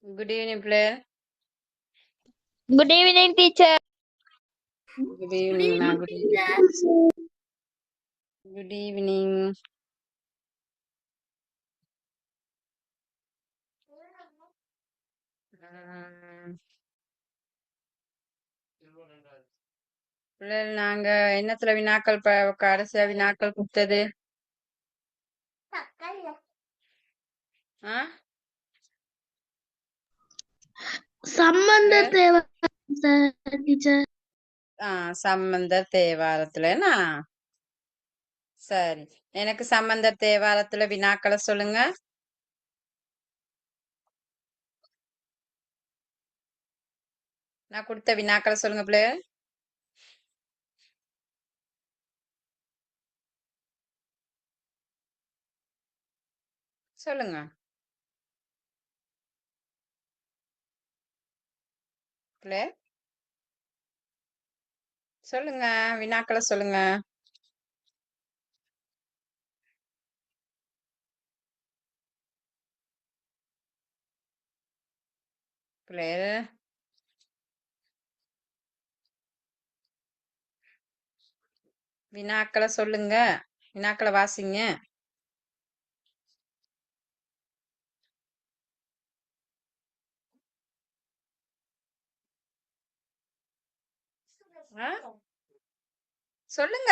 Good evening, player. Good evening, teacher. Good evening, ma. Good evening. Good evening. பிள்ளைகள் நாங்க என்னத்துல வினாக்கள் கடைசியா வினாக்கள் கொடுத்தது? ஆ? சம்பந்த தேவை டீச்சர். சம்பந்தர் தேவாரத்துலனா? சரி. எனக்கு சம்பந்தர் தேவாரத்துல வினாக்களை சொல்லுங்க. நான் கொடுத்த வினாக்களை சொல்லுங்க பிள்ளைகள். சொல்லுங்க பிள்ளைகள். சொல்லுங்க வினாக்களை சொல்லுங்க. பிள்ளைகள் வினாக்களை சொல்லுங்க. வினாக்களை வாசிங்க. ஆ? சொல்லுங்க.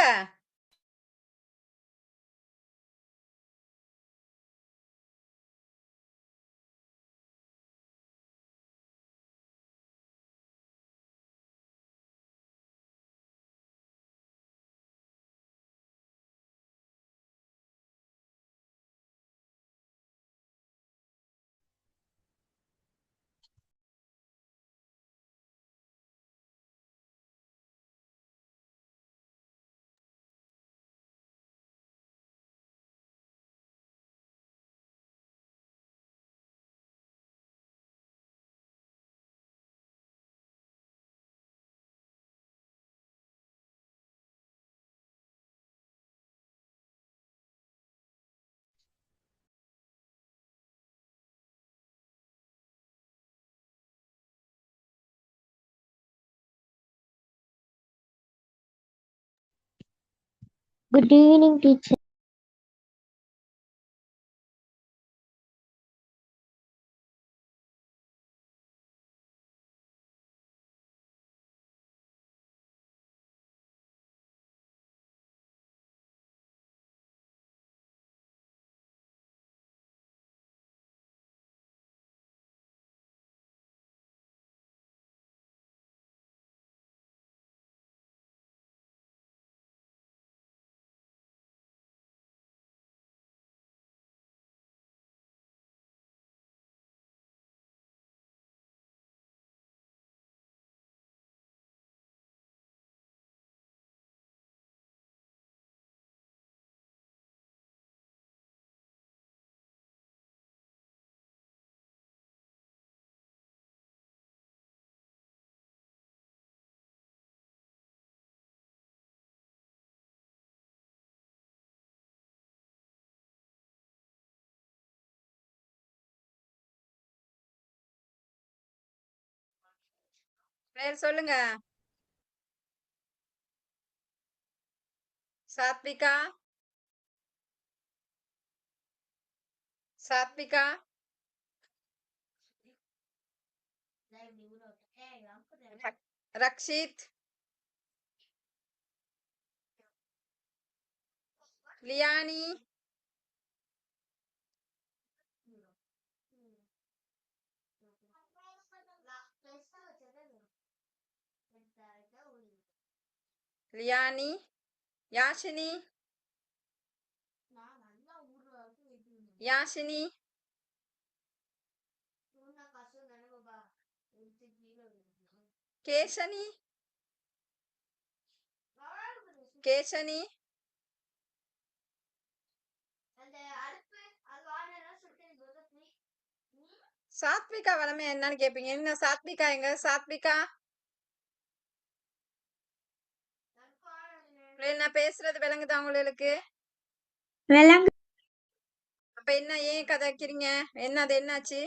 Good evening, teacher. பேர் சொல்லுங்க. சாத்விகா. சாத்விகா. ரக்ஷித். லியானி. லியானி. யாஷினி. யாஷினி. கேசனி. கேசனி. சாத்விகா வளமே என்னன்னு கேப்பீங்க. என்ன சாத்விகா எங்க? சாத்விகா நான் பேசுறது விளங்குதா உங்களுக்கு? விளங்கு. அப்ப என்ன ஏன் கதைக்கிறீங்க? என்னது என்னாச்சு?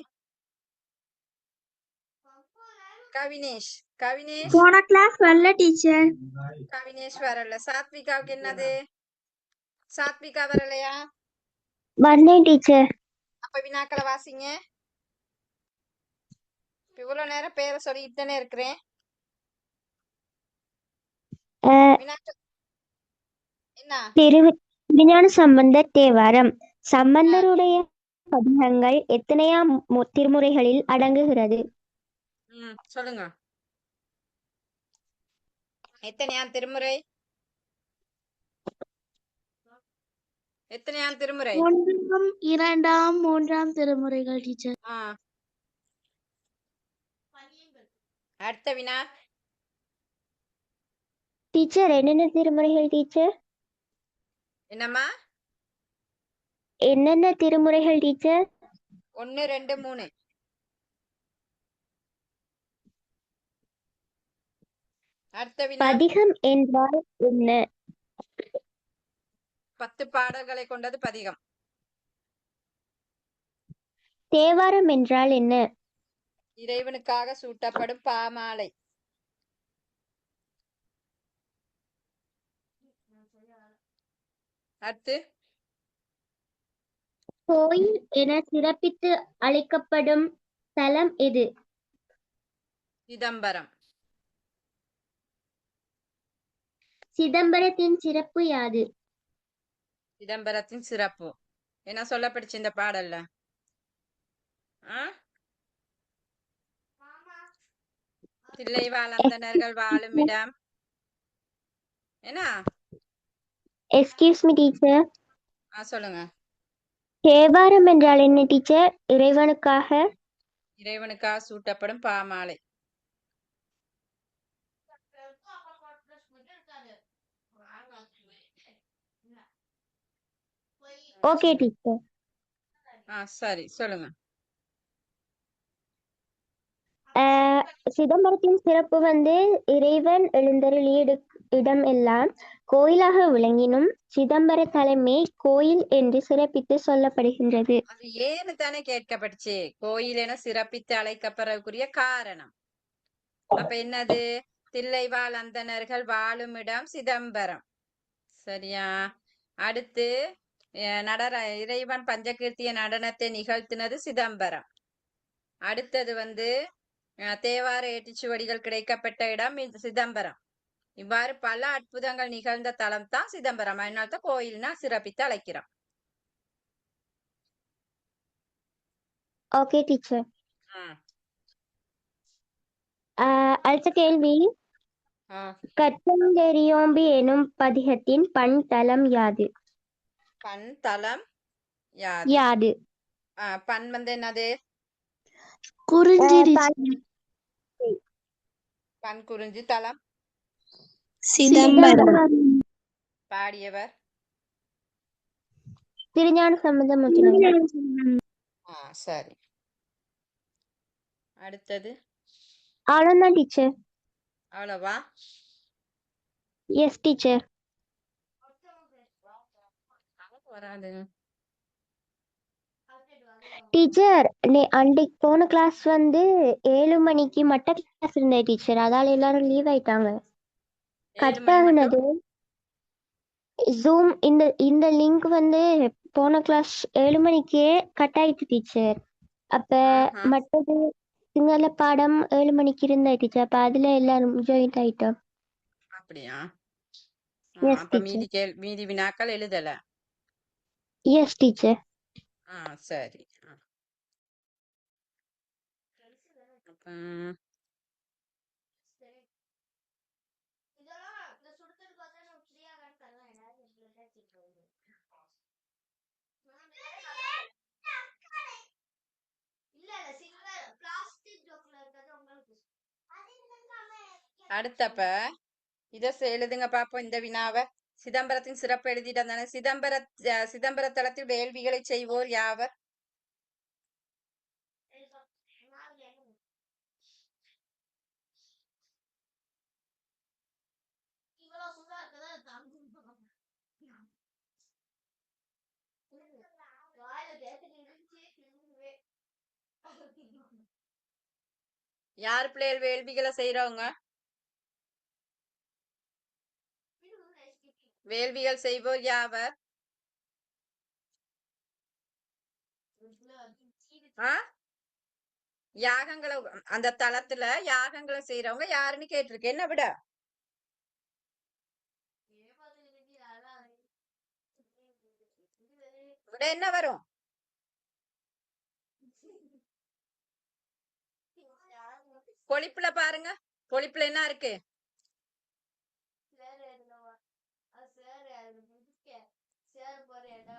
கவினேஷ். கவினேஷ் போன கிளாஸ் வரல டீச்சர். கவினேஷ் வரல. சாத்விகாவுக்கு என்னது? சாத்விகா வரலையா? வந்தேன் டீச்சர். அப்ப வினாக்களை வாசிங்க. இவ்வளவு நேரம் பேரை சொல்லிட்டு தானே இருக்கிறேன். வினாக்கள் என்ன? திருஞான சம்பந்தர் தேவாரம். சம்பந்தருடைய பதிகங்கள் எத்தனையாம் திருமுறைகளில் அடங்குகிறது? சொல்லுங்க. எத்தனையாம் திருமுறை? எத்தனையாம் திருமுறை? 1, 2, 3 திருமுறைகள் டீச்சர். அடுத்த வினா. டீச்சர் என்னென்ன திருமுறைகள் டீச்சர்? என்னம்மா? என்னென்ன திருமுறைகள் டீச்சர்? 1, 2, 3. அடுத்த வினா. பதிகம் என்றால் என்ன? 10 பாடல்களை கொண்டது பதிகம். தேவாரம் என்றால் என்ன? இறைவனுக்காக சூட்டப்படும் பாமாலை. அடுத்து. கோயில் என சிறப்பித்து அழைக்கப்படும் தலம் எது? சிதம்பரம். சிதம்பரத்தின் சிறப்பு யாது? சிதம்பரத்தின் சிறப்பு என்ன சொல்லப்படுச்சு இந்த பாடல்ல? தில்லைவாழ் அந்தணர்கள் வாழும் இடம் என்ன? Excuse me teacher. சொல்லுங்க. தேவாரம் என்றால் என்ன டீச்சர்? இறைவனுக்காக சூட்டப்படும் பாமாலை. Okay teacher. சரி சொல்லுங்க. சிதம்பரத்தின் சிறப்பு இறைவன் எழுந்தருளிய இடம் எல்லாம் கோயிலாக விளங்கினும் சிதம்பர தலைமை கோயில் என்று சிறப்பித்து சொல்லப்படுகின்றது. அது ஏன்னு தானே கேட்கப்பட்டுச்சு. கோயில் என சிறப்பித்து அழைக்கப்படுறதுக்குரிய காரணம் அப்ப என்னது? தில்லைவாழ் அந்தணர்கள் வாழும் இடம் சிதம்பரம். சரியா? அடுத்து இறைவன் பஞ்சகீர்த்திய நடனத்தை நிகழ்த்தினது சிதம்பரம். அடுத்தது தேவார ஏட்டுச்சுவடிகள் கிடைக்கப்பட்ட இடம் சிதம்பரம். இவ்வாறு பல அற்புதங்கள் நிகழ்ந்த தலம் தான் சிதம்பரம். அதனால்தான் கோயில்னா சிறப்பித்து அழைக்கிறோம். Okay teacher. அடுத்த கேள்வி. கற்றங்கெரியோம்பி எனும் பதிகத்தின் பண் தலம் யாது? பண் தலம் யாது? பண் என்னது? குறிஞ்சி. பண் குறிஞ்சி. தலம் சிதம்பரம். பாடியவர் திருஞான சம்பந்தம். சரி. அடுத்தது. அவ்வளவுதான் டீச்சர். அவ்வளவா? Yes teacher. வராது டீச்சர். அன்றைக்கு போன கிளாஸ் 7 மணிக்கு மட்டும் கிளாஸ் இருந்தேன் டீச்சர். அதால எல்லாரும் லீவ் ஆயிட்டாங்க. கட் ஆகுனது ஜூம். இந்த லிங்க் போன கிளாஸ் 7 மணிக்கே கட் ஆயிடுச்சு டீச்சர். அப்ப மற்றது சிங்கள பாடம் 7 மணிக்கு இருந்த டீச்சர். அப்ப அதுல எல்லாரும் ஜாயின் ஆயிட்டோம். அப்படியா? அப்ப மீதி வினாக்கள் எழுதல? Yes teacher. சரி. அடுத்தப்ப இத எழுதுங்க பாப்போம் இந்த வினாவை. சிதம்பரத்தின் சிறப்பு எழுதிட்டு தானே. சிதம்பர தலத்தில் வேள்விகளை செய்வோர் யாவர்? யார் பிள்ளைகள் வேள்விகளை செய்யறவங்க? வேள்விகள் செய்வோர் யாவர்? ஆ? யாகங்களை அந்த தளத்துல யாகங்களை செய்யறவங்க யாருன்னு கேட்டிருக்கு. என்ன விட? விட என்ன வரும்? பொழிப்புல பாருங்க. பொழிப்புல என்ன இருக்கு?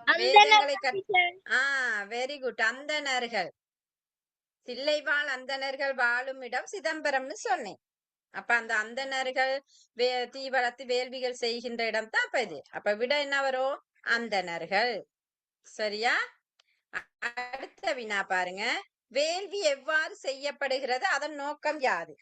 வேதங்களை வெரி குட். அந்தணர்கள், தில்லைவாழ் அந்தணர்கள் வாழும் இடம் சிதம்பரம்னு சொன்னேன். அப்ப அந்த அந்தணர்கள் தீ வளர்த்து வேள்விகள் செய்கின்ற இடம் தான் அப்ப இது. அப்ப விட என்ன வரும்? அந்தணர்கள். சரியா? அடுத்த வினா பாருங்க. வேள்வி எவ்வாறு செய்யப்படுகிறது, அதன் நோக்கம் யாது?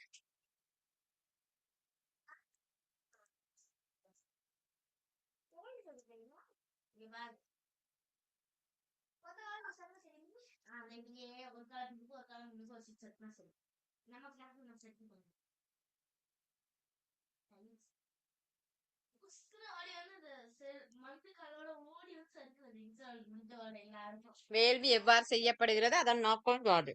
வேள்வி எவ்வாறு செய்யப்படுகிறது, அதன் நோக்கம் யாது?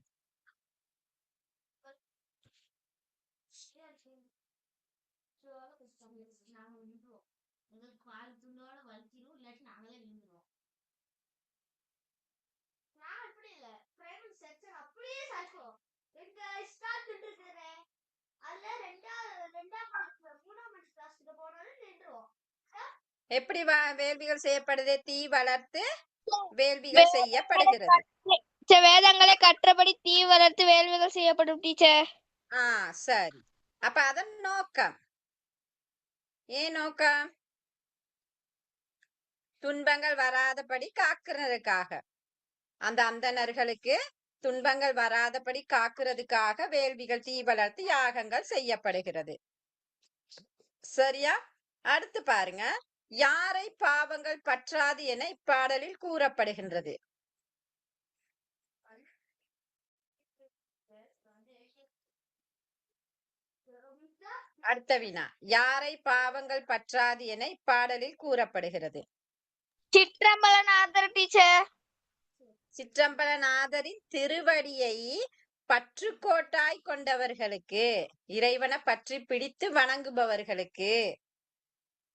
எப்படி வேள்விகள் செய்யப்படுது? தீ வளர்த்து வேள்விகள் செய்யப்படுகிறது. வேதங்களை கற்றபடி தீ வளர்த்து வேள்விகள் செய்யப்படும் டீச்சர். சரி. அப்ப அதன் நோக்கம் ஏன் நோக்கம்? துன்பங்கள் வராதபடி காக்கிறதுக்காக. அந்த அந்தணர்களுக்கு துன்பங்கள் வராதபடி காக்கிறதுக்காக வேள்விகள் தீ வளர்த்து யாகங்கள் செய்யப்படுகிறது. சரியா? அடுத்து பாருங்க. யாரை பாவங்கள் பற்றாது என இப்பாடலில் கூறப்படுகின்றது? அடுத்த வினா. யாரை பாவங்கள் பற்றாது என இப்பாடலில் கூறப்படுகிறது? சிற்றம்பலநாதர் டீச்சர். சிற்றம்பலநாதரின் திருவடியை பற்றுக்கோட்டாய் கொண்டவர்களுக்கு, இறைவனை பற்றி பிடித்து வணங்குபவர்களுக்கு,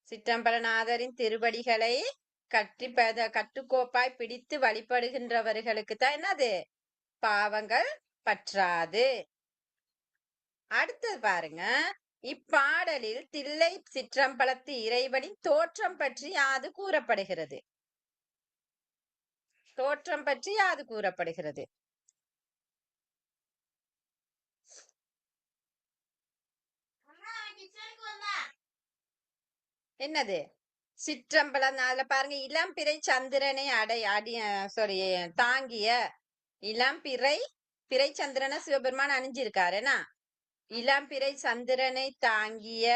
சிற்றம்பலநாதரின் திருவடிகளை கட்டுக்கோப்பாய் பிடித்து வழிபடுகின்றவர்களுக்கு தான் என்னது? பாவங்கள் பற்றாது. அடுத்தது பாருங்க. இப்பாடலில் தில்லை சிற்றம்பலத்து இறைவனின் தோற்றம் பற்றி யாது கூறப்படுகிறது? தோற்றம் பற்றி யாது கூறப்படுகிறது? என்னது? சிற்றம்பலம். அதுல பாருங்க. இளம்பிறை சந்திரனை தாங்கிய இளம்பிறை சந்திரனை சிவபெருமான் அணிஞ்சிருக்காருனா, இளம்பிறை சந்திரனை தாங்கிய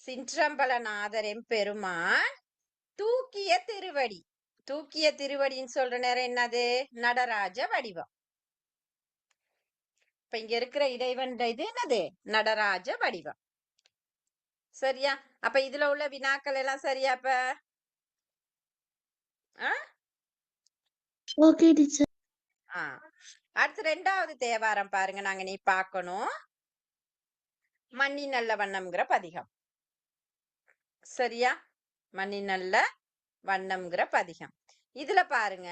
சிற்றம்பலநாதர் எம்பெருமான் தூக்கிய திருவடி. தூக்கிய திருவடின்னு சொல்ற நேரம் என்னது? நடராஜ வடிவம். இப்ப இங்க இருக்கிற இறைவன் இது என்னது? நடராஜ வடிவம். சரியா? அப்ப இதுல உள்ள வினாக்கள் எல்லாம் சரியா? அப்ப அடுத்து ரெண்டாவது தேவாரம் பாருங்க. நாங்க நீ பார்க்கணும். மண்ணி நல்ல வண்ணம்ங்கிற பதிகம். சரியா? மண்ணி நல்ல வண்ணம்ங்கிற பதிகம். இதுல பாருங்க.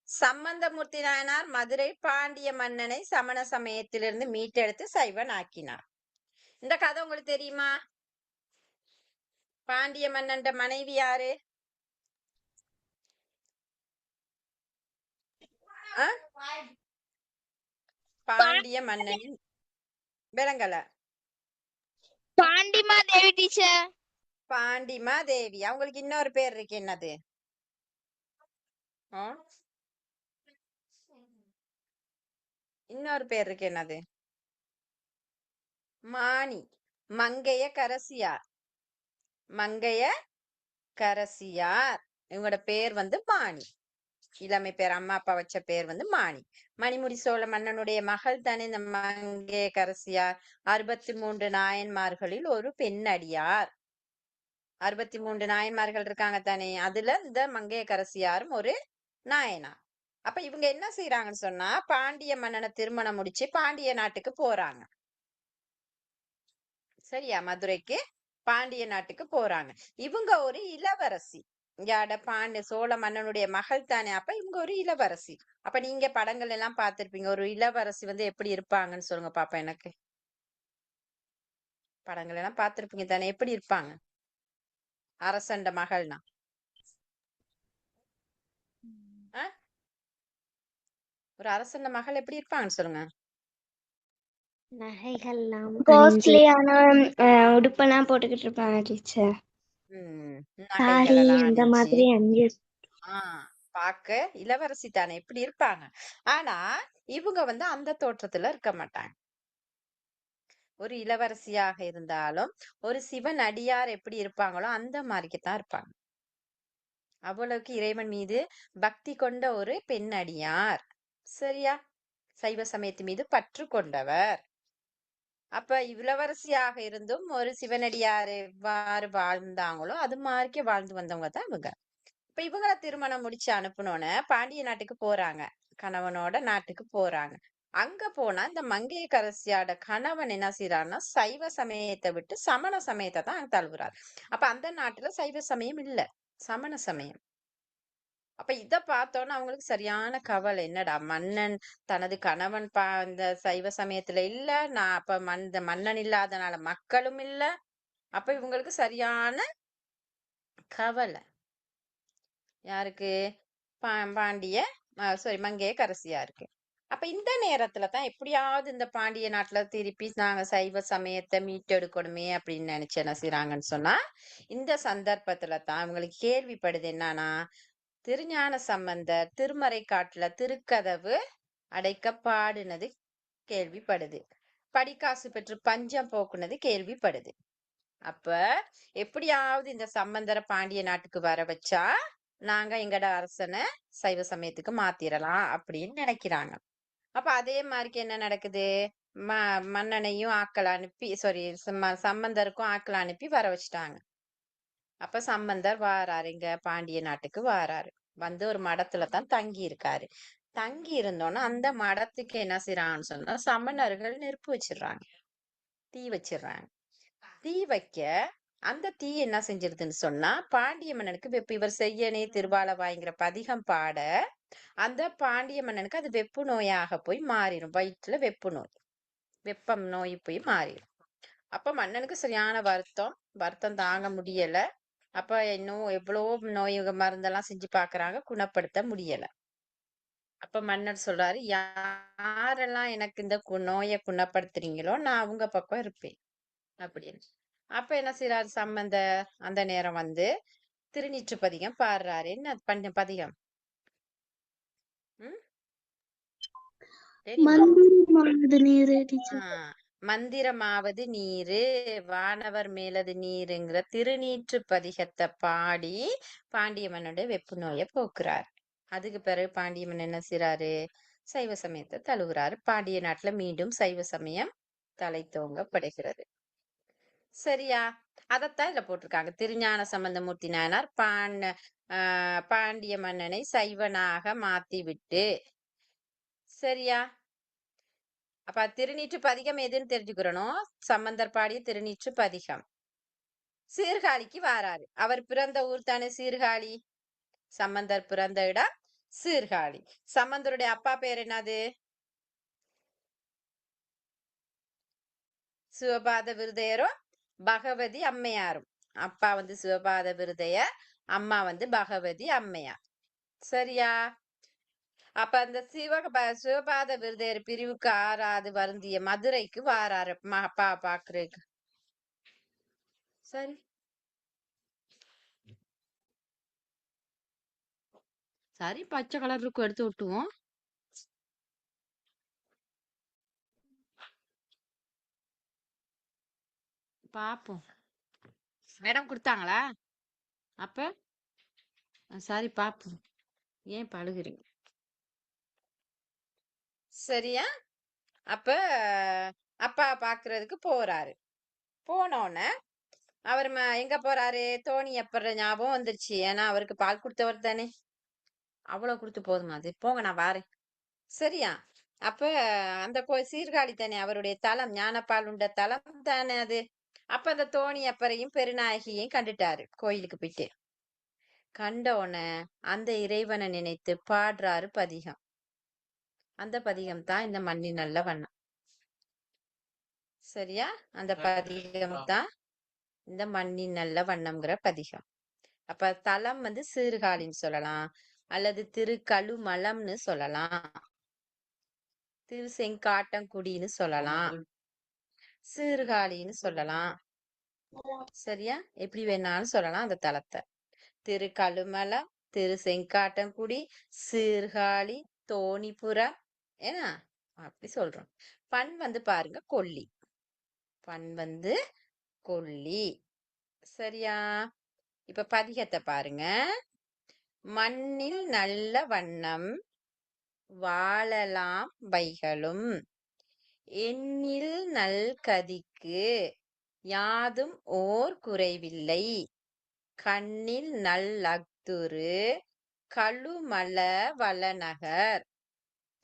சம்பந்தமூர்த்தி நாயனார் மதுரை பாண்டிய மன்னனை சமண சமயத்திலிருந்து மீட்டெடுத்து சைவன் ஆக்கினார். இந்த கதை உங்களுக்கு தெரியுமா? பாண்டிய மன்னன் மனைவி யாரு? பாண்டிய மன்னனின் விளங்கல. பாண்டிமா தேவி டீச்சர். பாண்டிமா தேவி. அவங்களுக்கு இன்னொரு பேர் இருக்கு. என்னது? இன்னொரு பேர் இருக்கு. என்னது? மாணி. மங்கைய கரசியார். மங்கைய கரசியார். இவங்களோட பேர் மாணி. இளமை பேர் அம்மா அப்பா வச்ச பேர் வந்து மாணி. மணிமுடி சோழ மன்னனுடைய மகள் தானே இந்த மங்கையர்க்கரசியார். 63 நாயன்மார்களில் ஒரு பெண்ணடியார். 63 நாயன்மார்கள் இருக்காங்க தானே, அதுல இந்த மங்கையர்க்கரசியாரும் ஒரு நாயனார். அப்ப இவங்க என்ன செய்யறாங்கன்னு சொன்னா, பாண்டிய மன்னனை திருமணம் முடிச்சு பாண்டிய நாட்டுக்கு போறாங்க. சரியா, மதுரைக்கு பாண்டிய நாட்டுக்கு போறாங்க. இவங்க ஒரு இளவரசி. சோழ மன்னனுடைய மகள் தானே, அப்ப இவங்க ஒரு இளவரசி. அப்ப நீங்க படங்கள் எல்லாம் பார்த்திருப்பீங்க, ஒரு இளவரசி வந்து எப்படி இருப்பாங்கன்னு சொல்லுங்க பாப்பா எனக்கு. படங்கள் எல்லாம் பார்த்திருப்பீங்க தானே, எப்படி இருப்பாங்க அரசண்ட மகள்னா? ஒரு அரசண்ட மகள் எப்படி இருப்பாங்கன்னு சொல்லுங்க. நகைகள்லாம் காஸ்ட்லியான உடுப்பெல்லாம் போட்டுக்கிட்டு இருப்பாங்க டீச்சர். நகைகள் சாரி எல்லாம் அந்த அணிஞ்சு மாதிரி அணிஞ்சு பார்க்க இளவரசி தானே இப்படி இருப்பாங்க. ஆனா இவங்க வந்து அந்த தோற்றத்துல இருக்க மாட்டாங்க. ஒரு இளவரசியாக இருந்தாலும் ஒரு சிவன் அடியார் எப்படி இருப்பாங்களோ அந்த மாதிரிக்குத்தான் இருப்பாங்க. அவ்வளவுக்கு இறைவன் மீது பக்தி கொண்ட ஒரு பெண் அடியார். சரியா, சைவ சமயத்து மீது பற்று கொண்டவர். அப்ப இளவரசியாக இருந்தும் ஒரு சிவனடியார் எவ்வாறு வாழ்ந்தாங்களோ அது மாதிரிக்கே வாழ்ந்து வந்தவங்க தான் இவங்க. இப்ப இவங்கள திருமணம் முடிச்சு அனுப்புனோன்னு பாண்டிய நாட்டுக்கு போறாங்க. கணவனோட நாட்டுக்கு போறாங்க. அங்க போனா இந்த மங்கையர்க்கரசியோட கணவன் என்ன செய்யறாருன்னா, சைவ சமயத்தை விட்டு சமண சமயத்தை தான் தழுவுறாரு. அப்ப அந்த நாட்டுல சைவ சமயம் இல்ல, சமண சமயம். அப்ப இத பார்த்தோன்னா அவங்களுக்கு சரியான கவலை. என்னடா மன்னன் தனது கணவன் இந்த சைவ சமயத்துல இல்ல, நான் அப்ப இந்த மன்னன் இல்லாதனால மக்களும் இல்ல. அப்ப இவங்களுக்கு சரியான கவலை. யாருக்கு? பாண்டிய மங்கையர்க்கரசியாருக்கு. அப்ப இந்த நேரத்துல தான் எப்படியாவது இந்த பாண்டிய நாட்டுல திருப்பி நாங்க சைவ சமயத்தை மீட்டெடுக்கணுமே அப்படின்னு நினைச்சு என்ன செய்றாங்கன்னு சொன்னா, இந்த சந்தர்ப்பத்துல தான் இவங்களுக்கு கேள்விப்படுது என்னன்னா, திருஞான சம்பந்தர் திருமறைக்காட்டுல திருக்கதவு அடைக்க பாடுனது கேள்விப்படுது. படிக்காசு பெற்று பஞ்சம் போக்குனது கேள்விப்படுது. அப்ப எப்படியாவது இந்த சம்பந்தர பாண்டிய நாட்டுக்கு வர வச்சா நாங்க எங்கட அரசனை சைவ சமயத்துக்கு மாத்திரலாம் அப்படின்னு நினைக்கிறாங்க. அப்ப அதே மாதிரிக்கு என்ன நடக்குது, மன்னனையும் ஆட்கள் அனுப்பி சம்பந்தருக்கும் ஆட்கள் அனுப்பி வர வச்சுட்டாங்க. அப்ப சம்பந்தர் வாராரு, இங்க பாண்டிய நாட்டுக்கு வாராரு. வந்து ஒரு மடத்துல தான் தங்கி இருக்காரு. தங்கி இருந்தோன்னா அந்த மடத்துக்கு என்ன செய்யறாங்கன்னு சொன்னா, சமணர்கள் நெருப்பு வச்சிடுறாங்க, தீ வச்சிடுறாங்க. தீ வைக்க அந்த தீ என்ன செஞ்சிருதுன்னு சொன்னா, பாண்டிய மன்னனுக்கு இவர் செய்யனே திருவாலவாய்ங்கிற பதிகம் பாட அந்த பாண்டிய மன்னனுக்கு அது வெப்பு நோயாக போய் மாறிடும். வயிற்றுல வெப்பு நோய், வெப்பம் நோய் போய் மாறிடும். அப்ப மன்னனுக்கு சரியான வருத்தம் தாங்க முடியல. அப்ப இன்னும் எவ்வளவோ நோய் மருந்தெல்லாம் செஞ்சு பாக்குறாங்க, குணப்படுத்த முடியல. அப்ப மன்னர் சொல்றாரு, யாரெல்லாம் எனக்கு இந்த நோயை குணப்படுத்துறீங்களோ நான் அவங்க பக்கம் இருப்பேன் அப்படின்னு. அப்ப என்ன செய்யறாரு சம்பந்தர், அந்த நேரம் வந்து திருநீற்று பதிகம் பாடுறாரு. என்ன பண்ண பதிகம்? தெரியுமா? மந்திரமாவது நீரு வானவர் மேலது நீருங்கிற திருநீற்று பதிகத்தை பாடி பாண்டிய மன்னனுடைய வெப்பு நோயை போக்குறார். அதுக்கு பிறகு பாண்டிய மன்னன் என்ன செய்யறாரு, சைவ சமயத்தை தழுவுறாரு. பாண்டிய நாட்டுல மீண்டும் சைவ சமயம் தலை தோங்கப்படுகிறது. சரியா, அதத்தான் இதுல போட்டிருக்காங்க. திருஞான சம்பந்தமூர்த்தி நாயனார் பாண்டிய மன்னனை சைவனாக மாத்தி விட்டு. சரியா, அப்ப திருநீற்று பதிகம் எதுன்னு தெரிஞ்சுக்கிறணும். சம்பந்தர் பாடிய திருநீற்று பதிகம். சீர்காழிக்கு வாராரு. அவர் பிறந்த ஊர் தானே சீர்காழி. சம்பந்தர் பிறந்த இடம் சீர்காழி. சம்பந்தருடைய அப்பா பேர் என்னது? சிவபாத விருதையரும் பகவதி அம்மையாரும். அப்பா வந்து சிவபாத விருதையர், அம்மா வந்து பகவதி அம்மையார். சரியா, அப்ப அந்த சிவபாத விருதையர் பிரிவுக்கு ஆறாது வருந்திய மதுரைக்கு வாராரு அப்பா பாக்குறதுக்கு. சரி சரி, பச்சை கலர் இருக்கும், எடுத்து விட்டுவோம். பாப்போம். மேடம் கொடுத்தாங்களா? அப்ப சரி பாப்போம். ஏன் பழுகுறீங்க? சரியா? அப்ப அப்பா பாக்குறதுக்கு போறாரு. போனோன்ன அவர் எங்க போறாரு? தோணி எப்பற ஞாபகம் வந்துருச்சு. ஏன்னா அவருக்கு பால் கொடுத்தவர் தானே. அவ்வளவு கொடுத்து போதுமா அது? போங்க நான் வாரேன். சரியா? அப்ப அந்த சீர்காழி தானே அவருடைய தலம், ஞானப்பால் உண்ட தலம் தானே அது. அப்ப அந்த தோணி அப்பரையும் பெருநாயகியையும் கண்டுட்டாரு கோயிலுக்கு போயிட்டு. கண்டோன அந்த இறைவனை நினைத்து பாடுறாரு பதிகம். அந்த பதிகம் தான் இந்த மண்ணின் நல்ல வண்ணம். சரியா? அந்த பதிகம் தான் இந்த மண்ணின் நல்ல வண்ணம்ங்கிற பதிகம். அப்ப தலம் வந்து சீர்காழின்னு சொல்லலாம், அல்லது திருக்கழுமலம்னு சொல்லலாம், திரு செங்காட்டங்குடின்னு சொல்லலாம், சீர்காழின்னு சொல்லலாம். சரியா? எப்படி வேணாலும் சொல்லலாம் அந்த தலத்தை. திருக்கழுமலம், திரு செங்காட்டங்குடி, சீர்காழி, தோணிபுரம், ஏன்னா அப்படி சொல்றோம். பண் வந்து பாருங்க கொல்லி. பண் வந்து கொல்லி. சரியா? இப்ப பதிகத்தை பாருங்க. மண்ணில் நல்ல வண்ணம் வாழலாம் வைகளும், எண்ணில் நல்கதிக்கு யாதும் ஓர் குறைவில்லை, கண்ணில் நல்லஃதுறு கழுமல வளநகர்,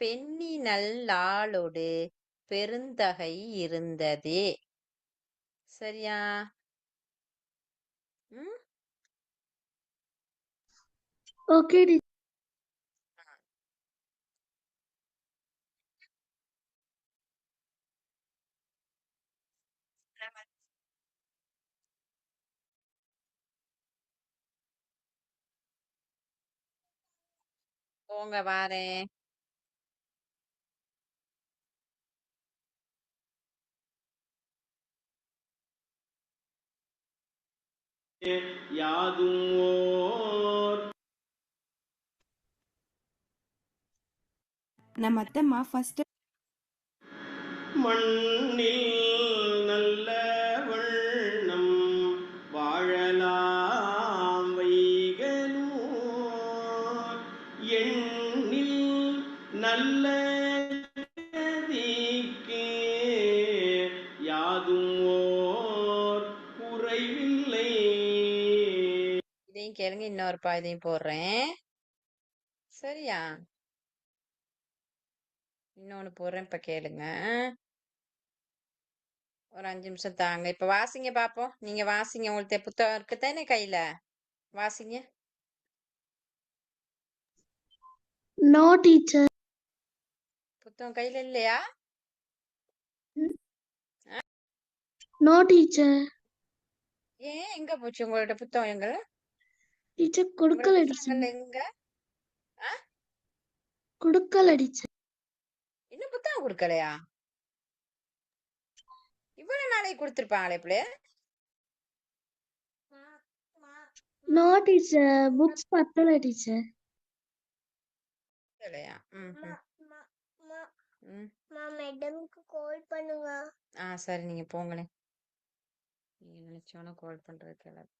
பெண்ணி நல்லாளொடு பெருந்தகை இருந்ததே. சரியா? ஓகே போங்க வாரேன். யாதும் ஓர் நம்ம அத்தம்மா ஃபர்ஸ்ட் மண்ணில் நல்ல வண்ணம் வாழலாம் வைகலூர், எண்ணில் நல்ல கதிக்கு யாதும் ஓர் குறைவில்லை. இதையும் கேளுங்க, இன்னொரு இதையும் போடுறேன். சரியா? இன்னொன்னு போடுறேன், இப்ப கேளுங்க. ஒரு 5 நிமிஷம் தாங்க. இப்ப வாசிங்க பாப்போம். நீங்க வாசிங்க. உங்களுக்கு புத்தகம் இருக்குதானே கையில? வாசிங்க. No teacher. புத்தகம் கையில இல்லையா? No teacher. ஏன் எங்க போச்சு உங்களோட புத்தகங்கள்? டீச்சர் உங்களோட கொடுக்கல புத்தகங்கள் எங்க? கொடுக்கல டீச்சர். இன்னும் புத்தகம் கொடுக்கலையா? இவ்வளவு நாளைக்கு கொடுத்துருப்பாங்களே பிள்ளைய. நோ டீச்சர், புக்ஸ் பத்தல டீச்சர். இல்லையா? மேடம்க்கு கால் பண்ணுங்க. சரி, நீங்க போங்களேன். நீங்க நினைச்சோன்னா கால் பண்றதுக்கு எல்லாம்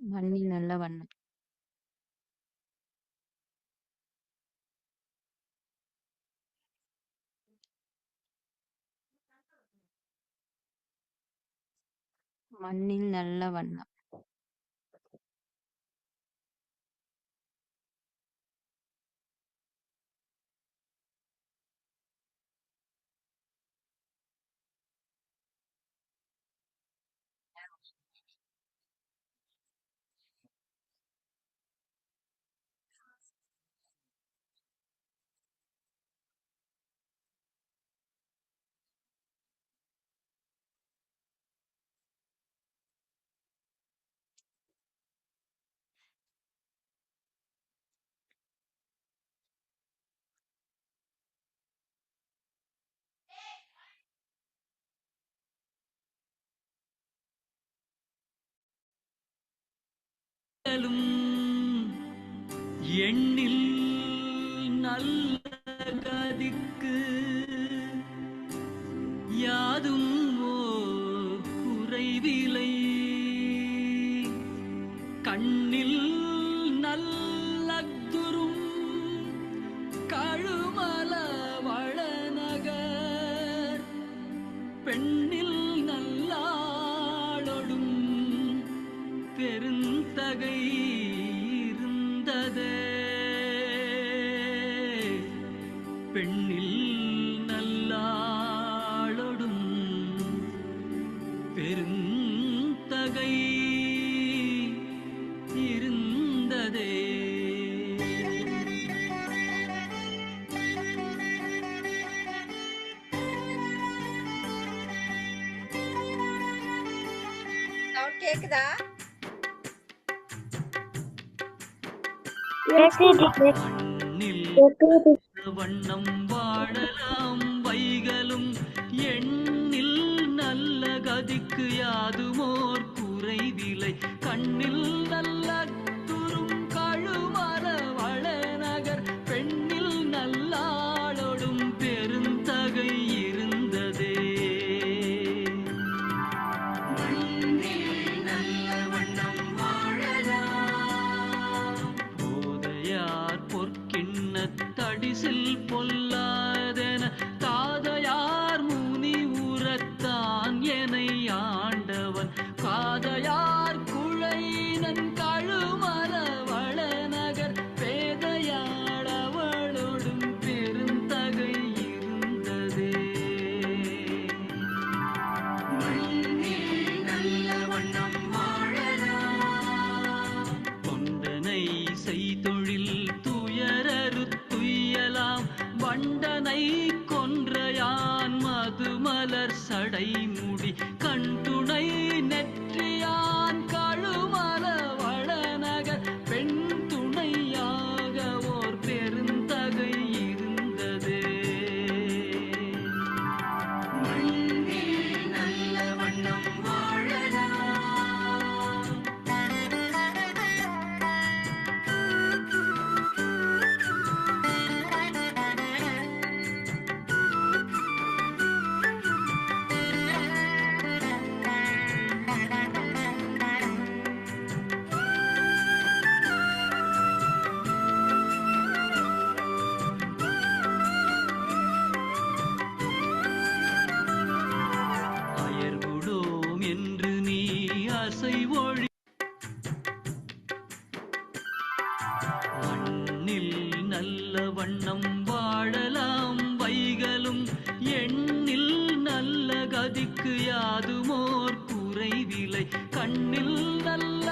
மண்ணில் நல்ல வண்ணம். மண்ணில் நல்ல வண்ணம். எண்ணில் நல்ல கதிக்கு யாதும் ஓர் குறைவிலை. கண்ணில் நல்லதுரும் கழுமல வளநகர் பெண்ணில் நல்லாளொடும் பெருந்தகை இருந்ததே. பெண்ணில் நல்லாளொடும் பெருந்தகை இருந்ததே. சவுண்ட் கேக்குதா? மண்ணில் வண்ணம் வாழலாம் வைகளும் எண்ணில் நல்ல கதிக்கு யாதுமோர் குறைவிலை. கண்ணில் நல்ல துரும் கழுமர வளநகர் பெண்ணில் நல்லாளொடும் பெருந்தகை இருந்ததே. போதையார் பொற்கிண்ணத் தடிசில் பொல்லாதென தாதையார் முனி உரத்தான் எனை ஆண்டவன் காதையார் குழைனன் கழுமர வளநகர் பேதையாடவளொடும் பெருந்தகை இருந்ததே. தொண்டனை செய்தொழில் துயரறு துய்யலாம் வண்டனை கொன்றையான் மதுமலர் சடைமுடி கண்துணை நெற்றியான் கழுமல வளநகர் பெண் துணையாக ஓர் பெருந்தகை இருந்ததே. அயர்வுடோம் என்று நீ அசை ஒழி மண்ணில் நல்ல வண்ணம் வாழலாம் வைகளும் எண்ணில் நல்ல கதிக்கு யாதுமோர் குறைவிலை. கண்ணில் நல்ல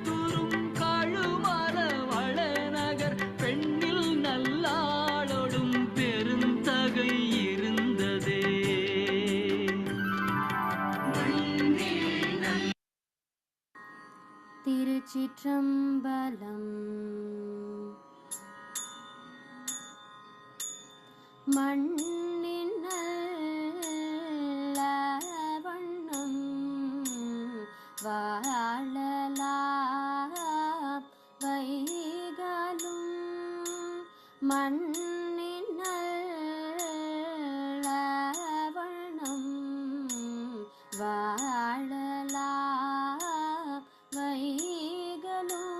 துரும் கழுமர வளநகர் பெண்ணில் நல்லாளொடும் பெருந்தகை இருந்ததே. திருச்சிற்றம்பலம். மண்ணின் நல்ல வண்ணம் வாழலாம் வைகளும் மண்ணின் நல்ல வண்ணம் வாழலாம் வைகளும்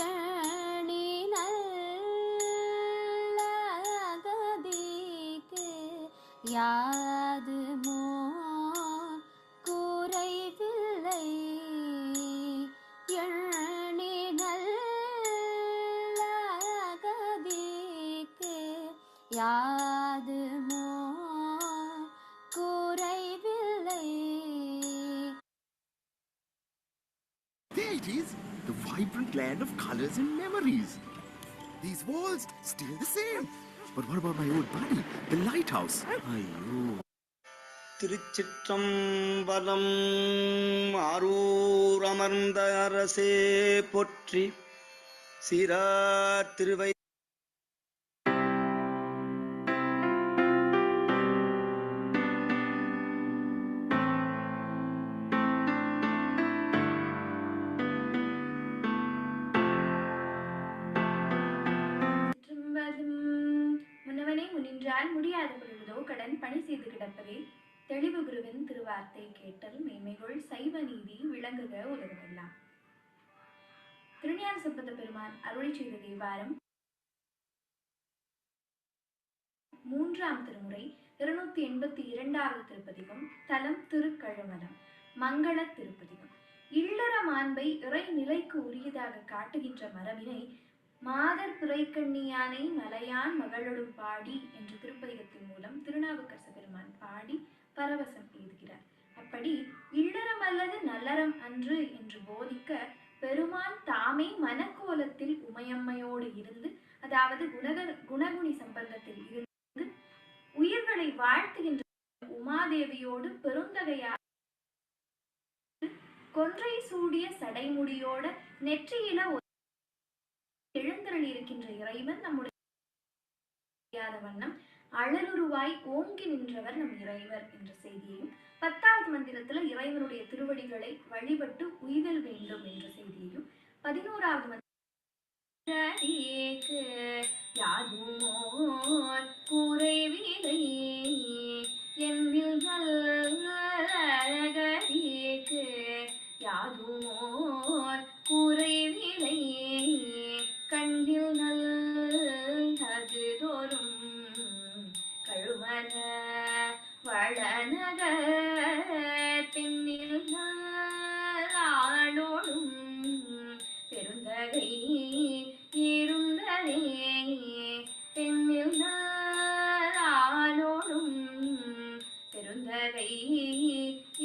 எண்ணி நல்ல கதிக்கு யாதுமோ குறைவில்லை. எண்ணி நல்ல கதிக்கு யாதுமோ குறைவில்லை. There it is, the vibrant land of colors and memories. These walls, still the same. But what about my old buddy, the lighthouse? Ayyo. திருச்சிற்றம்பலம். ஆரூர் அமர்ந்த அரசே போற்றி. சீரார் திருவை முன்னவனே முன்னின்றால் முடியாது பொழுது ஏதோ கடன் பணி செய்து கிடப்பதே தெளிவு குருவின் திருவார்த்தை கேட்டல் மேன்மைகள் சைவ நீதி விளங்குக உலகமெல்லாம். திருஞான சம்பந்த பெருமான் அருளி செய்த தேவாரம் 3ஆம் திருமுறை 282வது திருப்பதிகம். தலம் திருக்கழுமலம். மங்கள திருப்பதிகம். இல்லற மாண்பை இறை நிலைக்கு உரியதாக காட்டுகின்ற மரபினை மாதர் பிறைக்கண்ணியானை மலையான் மகளொடும் பாடி என்ற திருப்பதிகத்தின் மூலம் திருநாவுக்கரச பெருமான் பாடி பரவசம் எய்துகிறார். அப்படி இல்லறம் அல்லது நல்லறம் அன்று என்று போதிக்க பெருமான் தாமே மனக்கோலத்தில் உமையம்மையோடு இருந்து, அதாவது குணகுணி சம்பந்தத்தில் இருந்து உயிர்களை வாழ்த்துகின்ற உமாதேவியோடு பெருந்தகையா கொன்றை சூடிய சடைமுடியோட நெற்றியில எழுந்தருள் இருக்கின்ற இறைவன் நம்முடைய வண்ணம் அழலுருவாய் ஓங்கி நின்றவர் நம் இறைவர் என்ற செய்தியையும், 10வது மந்திரத்துல இறைவனுடைய திருவடிகளை வழிபட்டு உய்தல் வேண்டும் என்ற செய்தியையும், 11வது யாதுமோர் குறைவிலை என்னில்கதிக்கு யாதுமோர் குறைவிலை கண்ணில் நல்லது தோறும் கழுமல வளநக தென்னில் ஆளோடும் பெருந்தகை இருந்ததே தென்னில் ஆளோடும் பெருந்தகை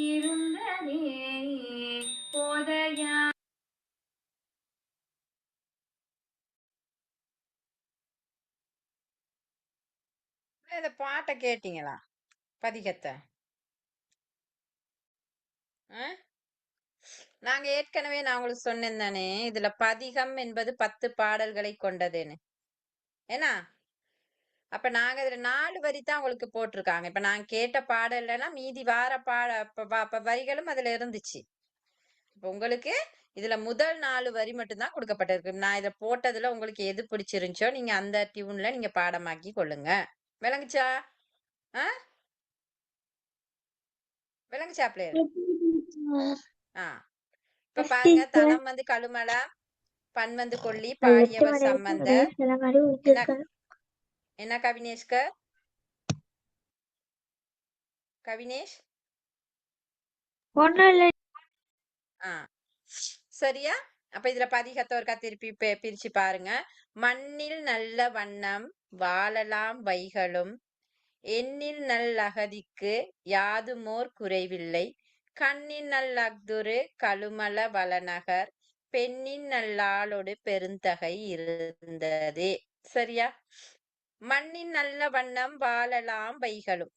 இருந்ததே போதையா. இந்த பாட்டை கேட்டீங்களா? பதிகத்தை நாங்க ஏற்கனவே நான் உங்களுக்கு சொன்னேன் தானே, இதுல பதிகம் என்பது 10 பாடல்களை கொண்டதுன்னு. ஏன்னா அப்ப நாங்க இதுல 4 வரி தான் உங்களுக்கு போட்டிருக்காங்க. இப்ப நான் கேட்ட பாடல்னா மீதி வார வரிகளும் அதுல இருந்துச்சு. இப்ப உங்களுக்கு இதுல முதல் 4 வரி மட்டும்தான் கொடுக்கப்பட்டிருக்கு. நான் இதை போட்டதுல உங்களுக்கு எது பிடிச்சிருந்துச்சோ நீங்க அந்த டியூன்ல நீங்க பாடமாக்கி கொள்ளுங்க. விளங்குச்சா? விளங்குச்சா பிள்ளைகள்? இப்ப பாருங்க, தலம் வந்து கழுமல, பண் வந்து கொல்லி, பாடியவர் சம்பந்தர். என்ன கவினேஷ்கர்? கவினேஷ் சரியா? அப்ப இதுல பதிகத்தை ஒருக்கா திருப்பி பிரிச்சு பாருங்க. மண்ணில் நல்ல வண்ணம் வாழலாம் வைகளும் எண்ணில் நல்லகதிக்கு யாதுமோர் குறைவில்லை கண்ணின் நல்லக்துரு கழுமல வளநகர் பெண்ணின் நல்லாளோடு பெருந்தகை இருந்ததே. சரியா? மண்ணின் நல்ல வண்ணம் வாழலாம் வைகளும்.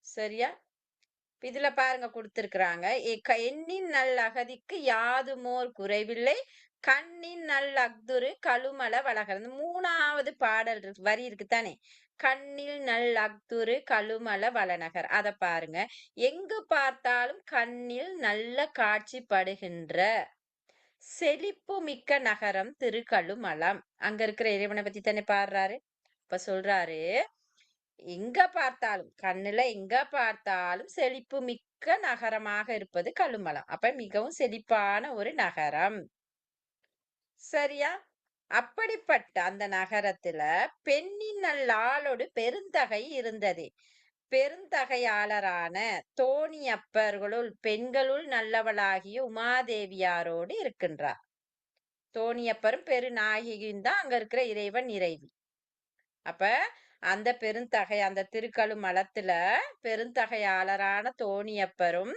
சரியா? இதுல பாருங்க கொடுத்திருக்கிறாங்க, எண்ணின் நல் அகதிக்கு யாதுமோர் குறைவில்லை கண்ணின் நல் அக்துரு கழுமல வளகர். 3வது பாடல் வரி இருக்குத்தானே, கண்ணில் நல் அக்துரு கழுமல வளநகர். அத பாருங்க, எங்கு பார்த்தாலும் கண்ணில் நல்ல காட்சிப்படுகின்ற செழிப்பு மிக்க நகரம் திருக்கழுமலம். அங்க இருக்கிற இறைவனை பத்தி தானே பாடுறாரு. இப்ப சொல்றாரு, எங்க பார்த்தாலும் கண்ணுல எங்க பார்த்தாலும் செழிப்பு மிக்க நகரமாக இருப்பது கழுமலம். அப்ப மிகவும் செழிப்பான ஒரு நகரம். சரியா? அப்படிப்பட்ட அந்த நகரத்துல பெண்ணின் நல்லாளோடு பெருந்தகை இருந்தது. பெருந்தகையாளரான தோணியப்பர்களுள் பெண்களுள் நல்லவளாகிய உமாதேவியாரோடு இருக்கின்றார். தோணியப்பரும் பெருநாயகியும் தான் அங்க இருக்கிற இறைவன் இறைவி. அப்ப அந்த பெருந்தகை, அந்த திருக்கழுமலத்துல பெருந்தகையாளரான தோணியப்பரும்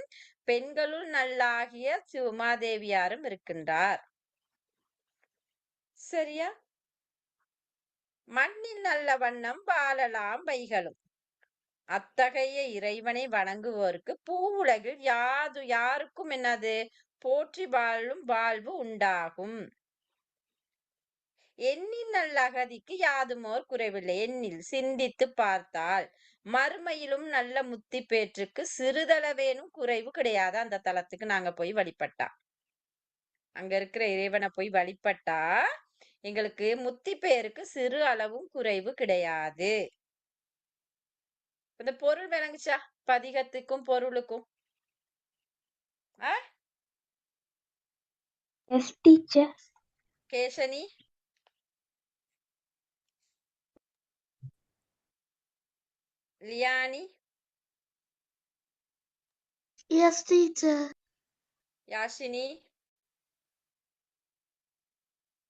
பெண்களுள் நல்லாகிய உமாதேவியாரும் இருக்கின்றார். சரியா? மண்ணில் நல்ல வண்ணம் வாழலாம் வைகளும். அத்தகைய இறைவனை வணங்குவோருக்கு பூ உலகில் யாருக்கும் என்னது போற்றி வாழும் வாழ்வு உண்டாகும். எண்ணில் நல்லகதிக்கு யாதுமோர் குறைவில்லை. எண்ணில் சிந்தித்து பார்த்தால் மறுமையிலும் நல்ல முத்தி பேற்றுக்கு சிறிதளவேனும் குறைவு கிடையாது. அந்த தலத்துக்கு நாங்க போய் வழிபட்டா, அங்க இருக்கிற இறைவனை போய் வழிபட்டா எங்களுக்கு முத்தி பேருக்கு சிறு அளவும் குறைவு கிடையாது. இந்த பொருள் விளங்குச்சா? பதிகத்துக்கும் பொருளுக்கும். ஆ yes teacher. Kesani, Liyani, yes teacher. Yashini,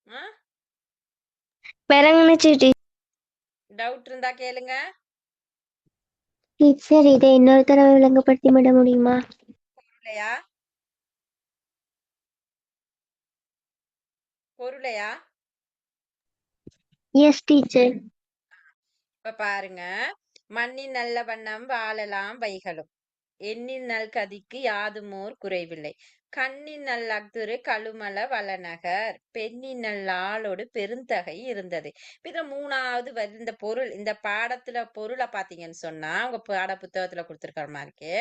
ஆ விளங்குனுச்சு டவுட் இருந்தா கேளுங்க. டீச்சர் இதை இன்னொரு தடவை விளங்கப்படுத்தி விட முடியுமா? பொருளையா? பொருளையா? Yes teacher. இப்ப பாருங்க, மண்ணின் நல்ல வண்ணம் வாழலாம் வைகளும், எண்ணின் நல் கதிக்கு யாதுமோர் குறைவில்லை, கண்ணின் நல் அஃதுரு கழுமல வளநகர், பெண்ணின் நல் ஆளோடு பெருந்தகை இருந்தது. இப்ப இதுல 3வது வரி இந்த பொருள், இந்த பாடத்துல பொருளை பாத்தீங்கன்னு சொன்னா உங்க பாட புத்தகத்துல கொடுத்திருக்கிற மாதிரி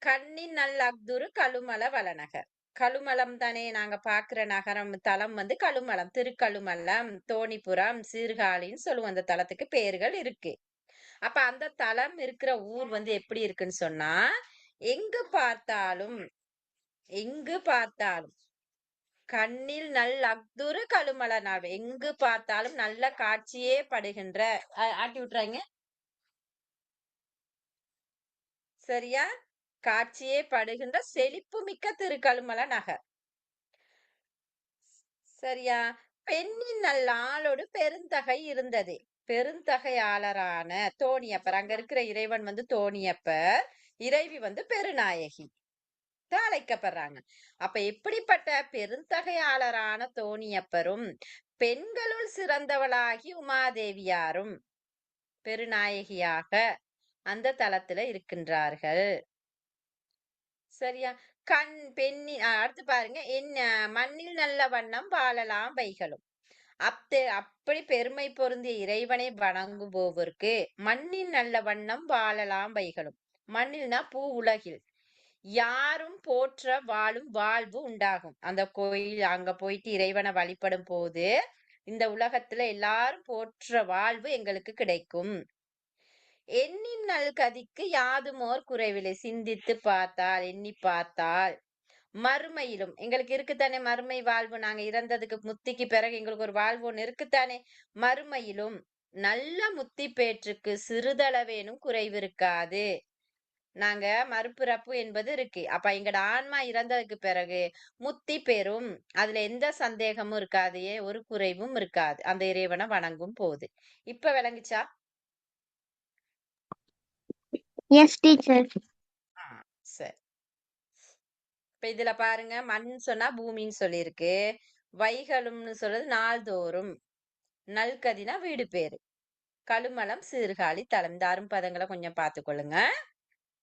கண்ணின் நல் அஃதுரு கழுமல வளநகர். கழுமலம் தானே நாங்க பாக்குற நகரம், தலம் வந்து கழுமலம், திருக்கழுமலம், தோணிபுரம், சீர்காழின்னு சொல்லுவோம். அந்த தலத்துக்கு பெயர்கள் இருக்கு. அப்ப அந்த தலம் இருக்கிற ஊர் வந்து எப்படி இருக்குன்னு சொன்னா, எங்கு பார்த்தாலும் எங்கு பார்த்தாலும் கண்ணில் நல் அஃதுரு கழுமல நாள், எங்கு பார்த்தாலும் நல்ல காட்சியே படுகின்ற, ஆட்டி விட்டுறாங்க சரியா, காட்சியே படுகின்ற செழிப்பு மிக்க திருக்கழுமல நகர். சரியா, பெண்ணின் நல் ஆளோடு பெருந்தகை இருந்தது. பெருந்தகையாளரான தோணியப்பர், அங்க இருக்கிற இறைவன் வந்து தோணியப்பர், இறைவி வந்து பெருநாயகி தான் அழைக்கப்படுறாங்க. அப்ப எப்படிப்பட்ட பெருந்தகையாளரான தோணியப்பரும் பெண்களுள் சிறந்தவளாகி உமாதேவியாரும் பெருநாயகியாக அந்த தலத்துல இருக்கின்றார்கள். சரியா, அடுத்து பாருங்க, என்ன மண்ணில் நல்ல வண்ணம் வாழலாம் வைகளும், அப்படி பெருமை பொருந்திய இறைவனை வணங்குபவருக்கு மண்ணில் நல்ல வண்ணம் வாழலாம் வைகளும், மண்ணில்னா பூ உலகில் யாரும் போற்ற வாழும் வாழ்வு உண்டாகும். அந்த கோயில் அங்க போயிட்டு இறைவனை வழிபடும் போது இந்த உலகத்துல எல்லாரும் போற்ற வாழ்வு எங்களுக்கு கிடைக்கும். எண்ணின் நல் கதிக்கு யாதுமோர் குறைவில்லை, சிந்தித்து பார்த்தால் எண்ணி பார்த்தால் மறுமையிலும் எங்களுக்கு இருக்குத்தானே மறுமை வாழ்வு, நாங்க இறந்ததுக்கு முத்திக்கு பிறகு எங்களுக்கு ஒரு வாழ்வு ஒண்ணு இருக்குத்தானே, மறுமையிலும் நல்ல முத்தி பேற்றுக்கு சிறிதளவேனும் குறைவு இருக்காது. நாங்க மறுபிறப்பு என்பது இருக்கு. அப்ப எங்கட ஆன்மா இறந்ததுக்கு பிறகு முத்தி பெறும், அதுல எந்த சந்தேகமும் இருக்காது, ஒரு குறைவும் இருக்காது அந்த இறைவனை வணங்கும் போது. இப்ப விளங்குச்சா? S teacher. சரி, இப்ப இதுல பாருங்க, மண் சொன்னா பூமின்னு சொல்லியிருக்கு, வைகளும்னு சொல்றது நாள்தோறும், நல்கதினா வீடு பேரு, கழுமலம் சீர்காழி தலம், இந்த அரும்பதங்களை கொஞ்சம் பார்த்துக்கொள்ளுங்க.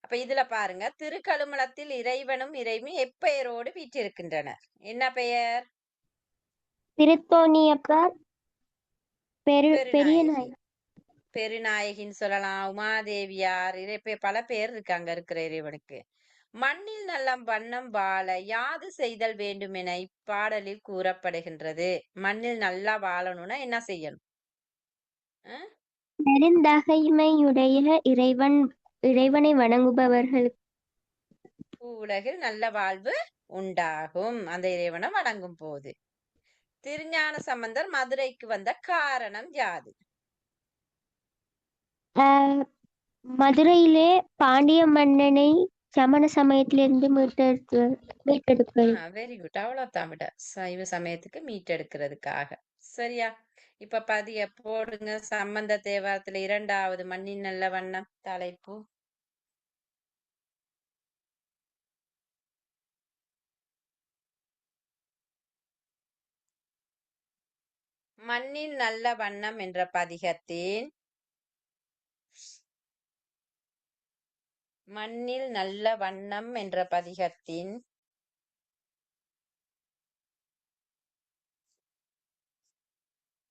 அப்ப இதுல பாருங்க, திருக்கழுமலத்தில் இறைவனும் இறைவியும் எப்பெயரோடு வீற்றிருக்கின்றனர். என்ன பெயர்? திருத்தோணியப்பர், பெரிய பெருநாயகி, நாய். பெருநாயகின்னு சொல்லலாம், உமாதேவியார், பல பேர் இருக்கு அங்க இருக்கிற இறைவனுக்கு. மண்ணில் நல்ல வண்ணம் வாழ யாது செய்தல் வேண்டும் என இப்பாடலில் கூறப்படுகின்றது. மண்ணில் நல்லா வாழணும்னா என்ன செய்யணும்? பெருந்தகைமையுடைய இறைவனை வணங்குபவர்களுக்கு உலகில் நல்ல வாழ்வு உண்டாகும் அந்த இறைவனை வணங்கும் போது. திருஞான சம்பந்தர் மதுரைக்கு வந்த காரணம் யாது? மதுரையிலே பாண்டிய மன்னனை சமண சமயத்திலிருந்து மீட்டெடுப்பது. வெரி குட், அவ்வளவுதான் விட, சைவ சமயத்துக்கு மீட்டெடுக்கிறதுக்காக. சரியா, இப்ப பதிய போடுங்க. சம்பந்த தேவாரத்துல 2வது மண்ணின் நல்ல வண்ணம் தலைப்பு. மண்ணின் நல்ல வண்ணம் என்ற பதிகத்தின் மண்ணில் நல்ல வண்ணம் என்ற பதிகத்தின்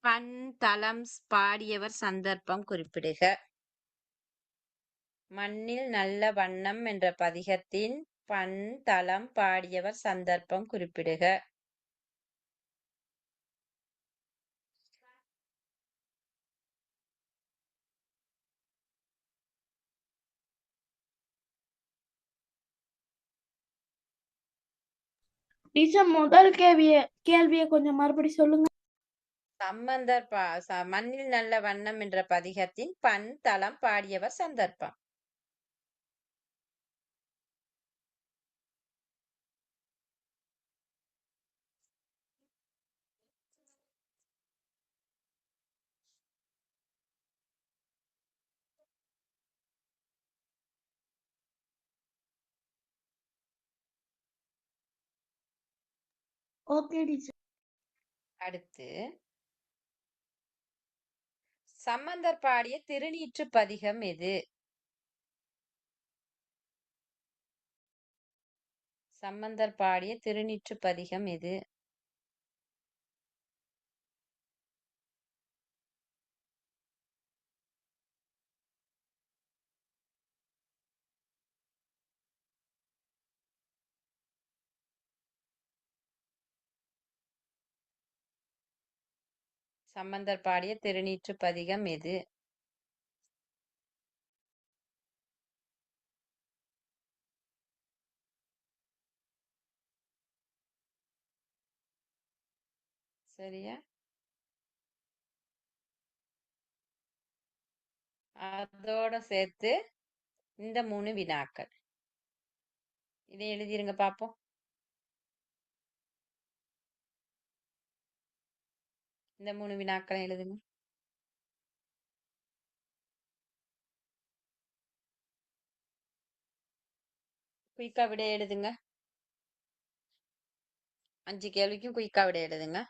பண் தலம் பாடியவர் சந்தர்ப்பம் குறிப்பிடுக. மண்ணில் நல்ல வண்ணம் என்ற பதிகத்தின் பண் தலம் பாடியவர் சந்தர்ப்பம் குறிப்பிடுக. டீச்சர் முதல் கேள்வியை கொஞ்சம் மறுபடி சொல்லுங்க. சம்பந்தர் மண்ணில் நல்ல வண்ணம் என்ற பதிகத்தின் பண் தளம் பாடியவர் சந்தர்ப்பம். Okay teacher. அடுத்து சம்பந்தர் பாடிய திருநீற்று பதிகம் எது? சம்பந்தர் பாடிய திருநீற்று பதிகம் எது? சம்பந்தர் பாடிய திருநீற்று பதிகம் எது? சரியா? அதோட சேர்த்து இந்த 3 வினாக்கள் இதை எழுதிருங்க பாப்போம். இந்த 3 வினாக்களை எழுதுங்க. குயிக்கா விட எழுதுங்க. 5 கேள்விக்கும் குயிக்கா விட எழுதுங்க.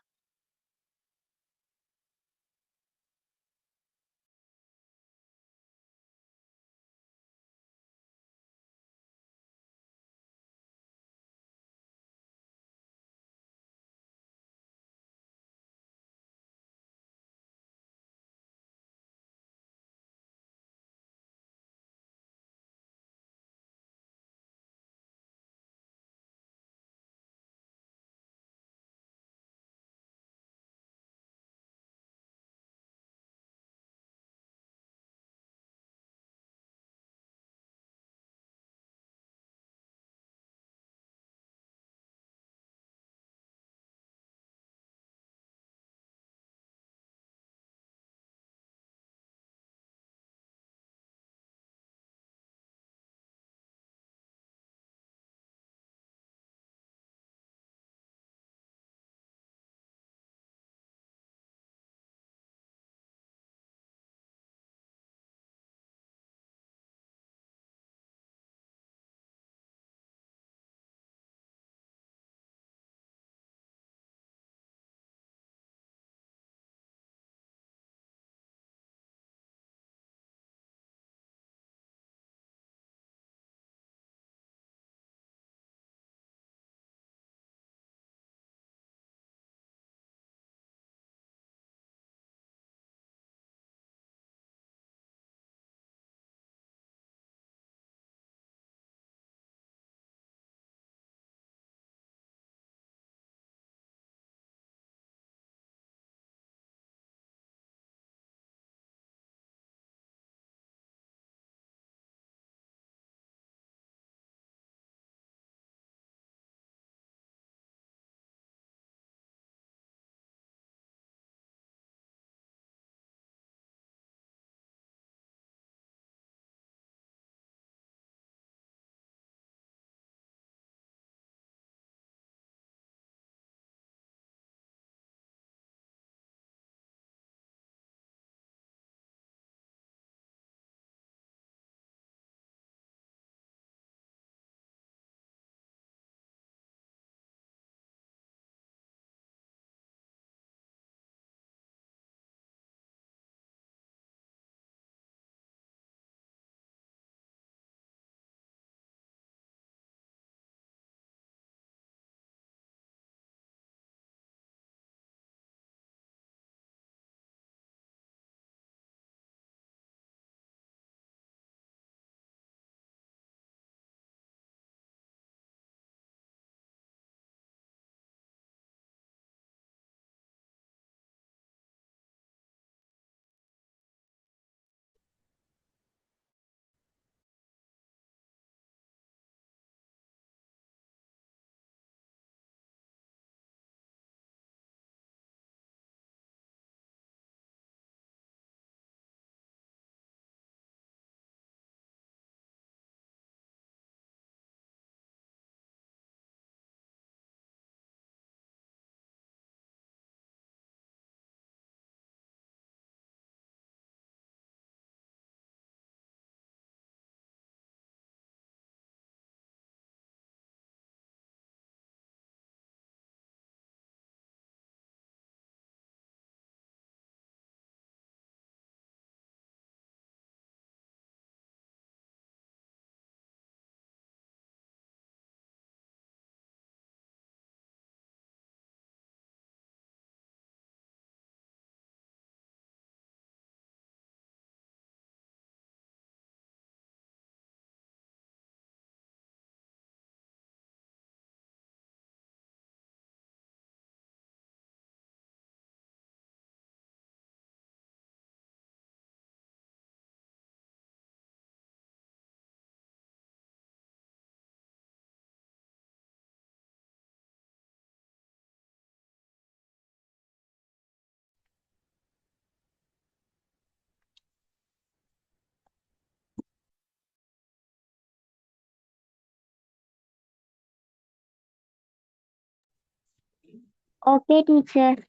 Okay teacher.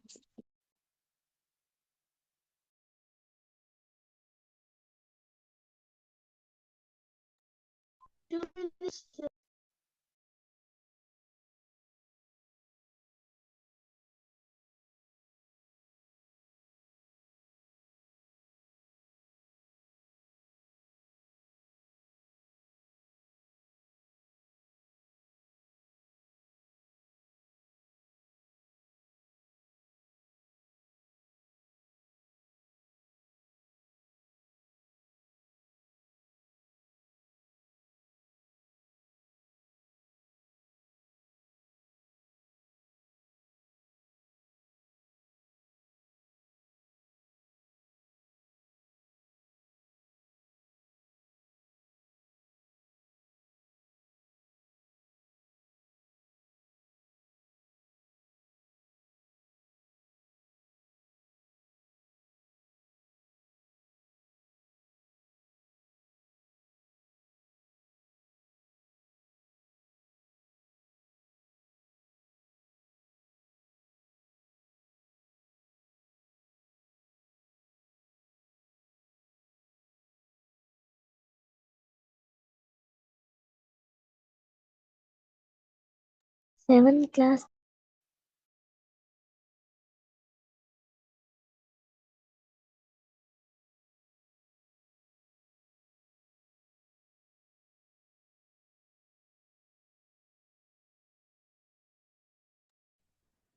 Seventh class.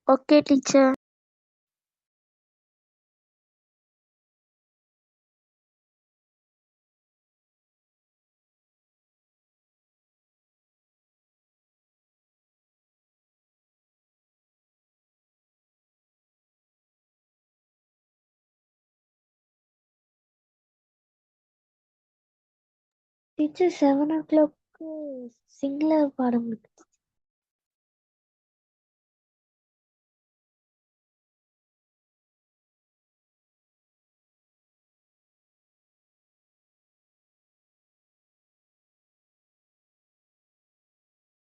Okay teacher. Teacher 7 o'clock Sinhala பாடம் இருக்கு.